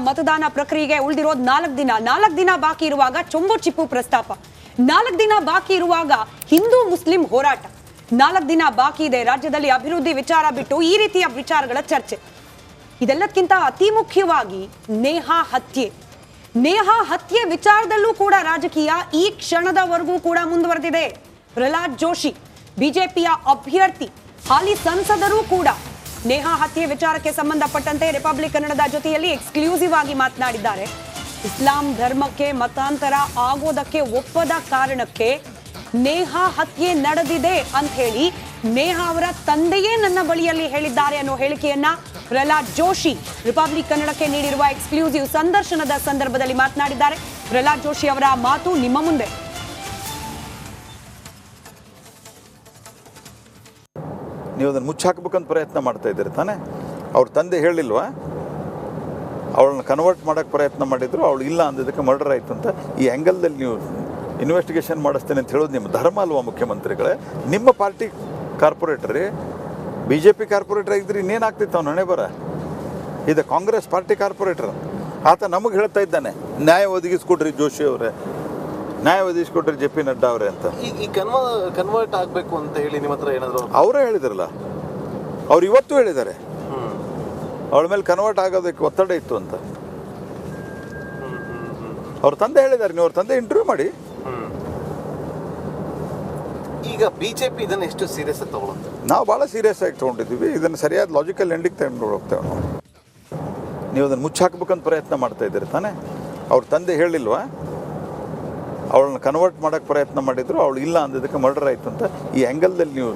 ಮತದಾನ ಪ್ರಕ್ರಿಯೆಗೆ ಉಳಿದಿರೋದು 4 ದಿನ ಬಾಕಿ ಇರುವಾಗ ಚೊಂಬು ಚಿಪ್ಪು ಪ್ರಸ್ತಾಪ, 4 ದಿನ ಬಾಕಿ ಇರುವಾಗ ಹಿಂದೂ ಮುಸ್ಲಿಂ ಹೋರಾಟ, 4 ದಿನ ಬಾಕಿ ಇದೆ ರಾಜ್ಯದಲ್ಲಿ ಅಭಿವೃದ್ಧಿ ವಿಚಾರ ಬಿಟ್ಟು ಈ ರೀತಿಯ ವಿಚಾರಗಳ ಚರ್ಚೆ. ಇದೆಲ್ಲಕ್ಕಿಂತ ಅತಿ ಮುಖ್ಯವಾಗಿ ನೇಹಾ ಹತ್ಯೆ ವಿಚಾರದಲ್ಲೂ ಕೂಡ ರಾಜಕೀಯ ಈ ಕ್ಷಣದವರೆಗೂ ಕೂಡ ಮುಂದುವರೆದಿದೆ. ಪ್ರಹ್ಲಾದ್ ಜೋಶಿ ಬಿಜೆಪಿಯ ಅಭ್ಯರ್ಥಿ, ಹಾಲಿ ಸಂಸದರೂ ಕೂಡ ನೇಹಾ ಹತ್ಯೆ ವಿಚಾರಕ್ಕೆ ಸಂಬಂಧಪಟ್ಟಂತೆ ರಿಪಬ್ಲಿಕ್ ಕನ್ನಡದ ಜೊತೆಯಲ್ಲಿ ಎಕ್ಸ್ಕ್ಲೂಸಿವ್ ಆಗಿ ಮಾತನಾಡಿದ್ದಾರೆ. ಇಸ್ಲಾಂ ಧರ್ಮಕ್ಕೆ ಮತಾಂತರ ಆಗೋದಕ್ಕೆ ಒಪ್ಪದ ಕಾರಣಕ್ಕೆ ನೇಹಾ ಹತ್ಯೆ ನಡೆದಿದೆ ಅಂತ ಹೇಳಿ ನೇಹಾ ಅವರ ತಂದೆಯೇ ನನ್ನ ಬಳಿಯಲ್ಲಿ ಹೇಳಿದ್ದಾರೆ ಅನ್ನೋ ಹೇಳಿಕೆಯನ್ನ ಪ್ರಹ್ಲಾದ್ ಜೋಶಿ ರಿಪಬ್ಲಿಕ್ ಕನ್ನಡಕ್ಕೆ ನೀಡಿರುವ ಎಕ್ಸ್ಕ್ಲೂಸಿವ್ ಸಂದರ್ಶನದ ಸಂದರ್ಭದಲ್ಲಿ ಮಾತನಾಡಿದ್ದಾರೆ. ಪ್ರಹ್ಲಾದ್ ಜೋಶಿ ಅವರ ಮಾತು ನಿಮ್ಮ ಮುಂದೆ. ನೀವು ಅದನ್ನು ಮುಚ್ಚಾಕ್ಬೇಕಂತ ಪ್ರಯತ್ನ ಮಾಡ್ತಾ ಇದ್ದೀರಿ ತಾನೆ? ಅವ್ರ ತಂದೆ ಹೇಳಿಲ್ವಾ? ಅವಳನ್ನ ಕನ್ವರ್ಟ್ ಮಾಡೋಕ್ಕೆ ಪ್ರಯತ್ನ ಮಾಡಿದ್ರು, ಅವಳು ಇಲ್ಲ ಅಂದಿದ್ದಕ್ಕೆ ಮರ್ಡರ್ ಆಯಿತು ಅಂತ. ಈ ಆ್ಯಂಗಲ್ದಲ್ಲಿ ನೀವು ಇನ್ವೆಸ್ಟಿಗೇಷನ್ ಮಾಡಿಸ್ತೇನೆ ಅಂತ ಹೇಳೋದು ನಿಮ್ಮ ಧರ್ಮ ಅಲ್ವಾ ಮುಖ್ಯಮಂತ್ರಿಗಳೇ? ನಿಮ್ಮ ಪಾರ್ಟಿ ಕಾರ್ಪೊರೇಟರಿ, BJP ಕಾರ್ಪೊರೇಟರ್ ಆಗಿದ್ರೆ ಇನ್ನೇನಾಗ್ತಿತ್ತು ಅವ್ನು ಹಣೆ ಬರ? ಇದು ಕಾಂಗ್ರೆಸ್ ಪಾರ್ಟಿ ಕಾರ್ಪೊರೇಟರ್. ಆತ ನಮಗೆ ಹೇಳ್ತಾ ಇದ್ದಾನೆ, ನ್ಯಾಯ ಒದಗಿಸ್ಕೊಡ್ರಿ ಜೋಶಿ ಅವರೇ, ನ್ಯಾಯ ಒದಗಿಸ್ಕೊಡ್ರಿ JP ನಡ್ಡಾ ಅವರೇ ಅಂತ. ಈ ಕನ್ವರ್ಟ್ ಆಗಬೇಕು ಅಂತ ಹೇಳಿ ನಿಮ್ಮ ಹತ್ರ ಏನಾದರೂ ಅವರೇ ಹೇಳಿದ್ರಲ್ಲ, ಅವ್ರು ಇವತ್ತು ಹೇಳಿದ್ದಾರೆ ಅವಳ ಮೇಲೆ ಕನ್ವರ್ಟ್ ಆಗೋದಕ್ಕೆ ಒತ್ತಡ ಇತ್ತು ಅಂತ. ಅವ್ರ ತಂದೆ ಹೇಳಿದ್ದಾರೆ, ನೀವು ಅವ್ರ ತಂದೆ ಇಂಟರ್ವ್ಯೂ ಮಾಡಿ. ಈಗ BJP ಇದನ್ನು ಎಷ್ಟು ಸೀರಿಯಸ್ ಆಗಿ ತಗೊಳುತ್ತೆ? ನಾವು ಭಾಳ ಸೀರಿಯಸ್ ಆಗಿ ತೊಗೊಂಡಿದ್ದೀವಿ. ಇದನ್ನು ಸರಿಯಾದ ಲಾಜಿಕಲ್ ಎಂಡಿಗೆ ತಗೊಂಡು ಹೋಗ್ತೇವೆ ನಾವು. ನೀವು ಅದನ್ನು ಮುಚ್ಚಾಕ್ಬೇಕಂತ ಪ್ರಯತ್ನ ಮಾಡ್ತಾ ಇದ್ದೀರಿ ತಾನೆ? ಅವ್ರ ತಂದೆ ಹೇಳಿಲ್ವಾ? ಅವಳನ್ನ ಕನ್ವರ್ಟ್ ಮಾಡೋಕ್ಕೆ ಪ್ರಯತ್ನ ಮಾಡಿದ್ರು, ಅವಳು ಇಲ್ಲ ಅಂದಿದ್ದಕ್ಕೆ ಮರ್ಡರ್ ಆಯಿತು ಅಂತ. ಈ ಆ್ಯಂಗಲ್ದಲ್ಲಿ ನೀವು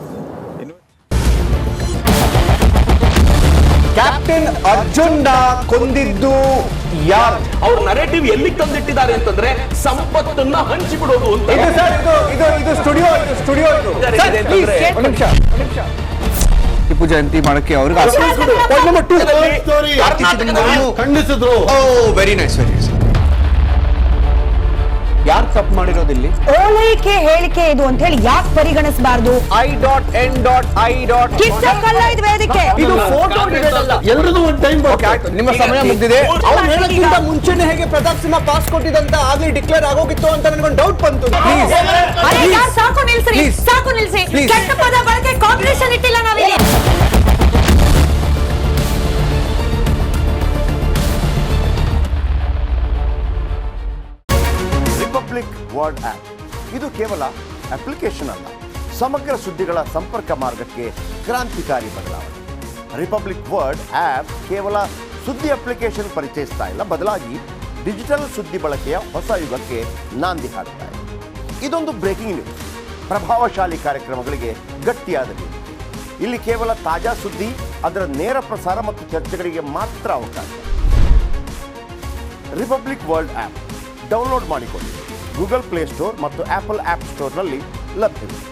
ಕ್ಯಾಪ್ಟನ್ ಅರ್ಜುನ್ ಕೊಂದಿದ್ದು ಯಾರು? ಅವ್ರ ನರೇಟಿವ್ ಎಲ್ಲಿ ತಂದಿಟ್ಟಿದ್ದಾರೆ ಅಂತಂದ್ರೆ ಸಂಪತ್ತನ್ನ ಹಂಚಿಬಿಡೋದು ಅಂತ. ಇದು ಸ್ಟುಡಿಯೋ ಟಿಪ್ಪು ಜಯಂತಿ ಮಾಡಕ್ಕೆ ಅವ್ರಿಗೆ ಖಂಡಿಸಿದ್ರು. Very nice. ಯಾರು ತಪ್ಪು ಮಾಡಿರೋದಿಲ್ಲಿ? ಓಲೈಕೆ ಹೇಳಿಕೆ ಇದು ಅಂತ ಹೇಳಿ ಯಾಕೆ ಪರಿಗಣಿಸಬಾರದು? I.N.I. ವೇದಿಕೆ ಇದು ಫೋಟೋ ಎಲ್ರಿಗೂ ಒಂದು ಟೈಮ್ ನಿಮ್ಮ ಸಮಯ ಮುಗಿದಿದೆ. ಅವ್ರು ಹೇಳೋಕ್ಕಿಂತ ಮುಂಚೆನೆ ಹೇಗೆ ಪ್ರತಾಪ್ ಸಿಂಹ ಪಾಸ್ ಕೊಟ್ಟಿದಂತ ಆಗ್ಲಿ ಡಿಕ್ಲೇರ್ ಆಗೋಗಿತ್ತು ಅಂತ ನನಗೊಂದು ಡೌಟ್ ಬಂತು. ಸಾಕು ನಿಲ್ಸಿ. ಕೆಟ್ಟ ಪದ ಬಳಕೆ ಕಾಂಪಿಟೇಷನ್ ಇಟ್ಟಿಲ್ಲ ನಾವಿಲ್ಲಿ. ರಿಪಬ್ಲಿಕ್ ವರ್ಡ್ ಆ್ಯಪ್ ಇದು ಕೇವಲ ಅಪ್ಲಿಕೇಶನ್ ಅಲ್ಲ, ಸಮಗ್ರ ಸುದ್ದಿಗಳ ಸಂಪರ್ಕ ಮಾರ್ಗಕ್ಕೆ ಕ್ರಾಂತಿಕಾರಿ ಬದಲಾವಣೆ. ರಿಪಬ್ಲಿಕ್ ವರ್ಡ್ ಆ್ಯಪ್ ಕೇವಲ ಸುದ್ದಿ ಅಪ್ಲಿಕೇಶನ್ ಪರಿಚಯಿಸ್ತಾ ಇಲ್ಲ, ಬದಲಾಗಿ ಡಿಜಿಟಲ್ ಸುದ್ದಿ ಬಳಕೆಯ ಹೊಸ ಯುಗಕ್ಕೆ ನಾಂದಿ ಹಾಡ್ತಾ ಇದೆ. ಇದೊಂದು ಬ್ರೇಕಿಂಗ್ ನ್ಯೂಸ್, ಪ್ರಭಾವಶಾಲಿ ಕಾರ್ಯಕ್ರಮಗಳಿಗೆ ಗಟ್ಟಿಯಾದ ನ್ಯೂಸ್. ಇಲ್ಲಿ ಕೇವಲ ತಾಜಾ ಸುದ್ದಿ, ಅದರ ನೇರ ಪ್ರಸಾರ ಮತ್ತು ಚರ್ಚೆಗಳಿಗೆ ಮಾತ್ರ ಅವಕಾಶ. ರಿಪಬ್ಲಿಕ್ ವರ್ಲ್ಡ್ ಆ್ಯಪ್ ಡೌನ್ಲೋಡ್ ಮಾಡಿಕೊಳ್ಳಿ. ಗೂಗಲ್ ಪ್ಲೇ ಸ್ಟೋರ್ ಮತ್ತು ಆಪಲ್ ಆ್ಯಪ್ ಸ್ಟೋರ್ನಲ್ಲಿ ಲಭ್ಯವಿದೆ.